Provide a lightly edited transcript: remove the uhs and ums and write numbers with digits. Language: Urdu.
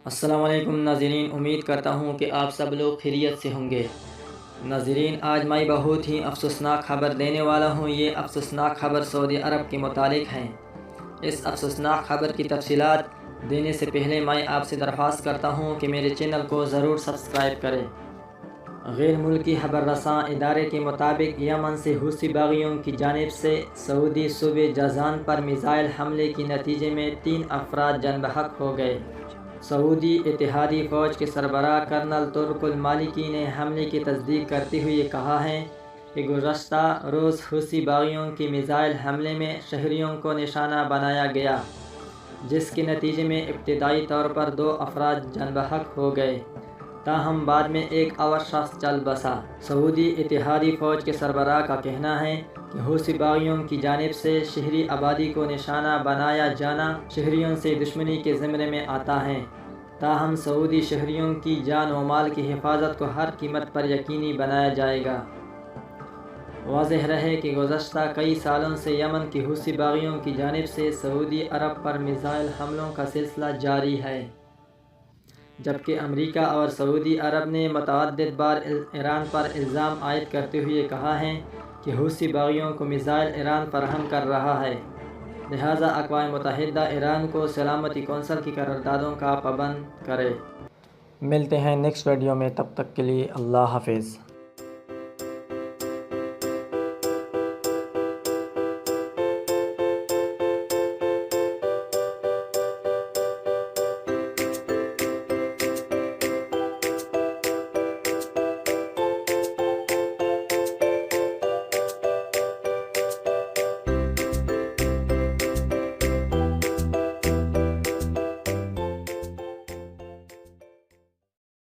السلام علیکم ناظرین، امید کرتا ہوں کہ آپ سب لوگ خیریت سے ہوں گے۔ ناظرین، آج میں بہت ہی افسوسناک خبر دینے والا ہوں۔ یہ افسوسناک خبر سعودی عرب کے متعلق ہے۔ اس افسوسناک خبر کی تفصیلات دینے سے پہلے میں آپ سے درخواست کرتا ہوں کہ میرے چینل کو ضرور سبسکرائب کریں۔ غیر ملکی خبر رساں ادارے کے مطابق یمن سے حوثی باغیوں کی جانب سے سعودی صوبے جازان پر میزائل حملے کے نتیجے میں 3 افراد جان بحق ہو گئے۔ سعودی اتحادی فوج کے سربراہ کرنل ترک المالکی نے حملے کی تصدیق کرتے ہوئے کہا ہے کہ گزشتہ روز حوثی باغیوں کے میزائل حملے میں شہریوں کو نشانہ بنایا گیا، جس کے نتیجے میں ابتدائی طور پر 2 افراد جان بحق ہو گئے، تاہم بعد میں ایک اور شخص چل بسا۔ سعودی اتحادی فوج کے سربراہ کا کہنا ہے کہ حوثی باغیوں کی جانب سے شہری آبادی کو نشانہ بنایا جانا شہریوں سے دشمنی کے زمرے میں آتا ہے، تاہم سعودی شہریوں کی جان و مال کی حفاظت کو ہر قیمت پر یقینی بنایا جائے گا۔ واضح رہے کہ گزشتہ کئی سالوں سے یمن کی حوثی باغیوں کی جانب سے سعودی عرب پر میزائل حملوں کا سلسلہ جاری ہے، جبکہ امریکہ اور سعودی عرب نے متعدد بار ایران پر الزام عائد کرتے ہوئے کہا ہے کہ حوثی باغیوں کو میزائل ایران فراہم کر رہا ہے، لہٰذا اقوام متحدہ ایران کو سلامتی کونسل کی قراردادوں کا پابند کرے۔ ملتے ہیں نیکسٹ ویڈیو میں، تب تک کے لیے اللہ حافظ۔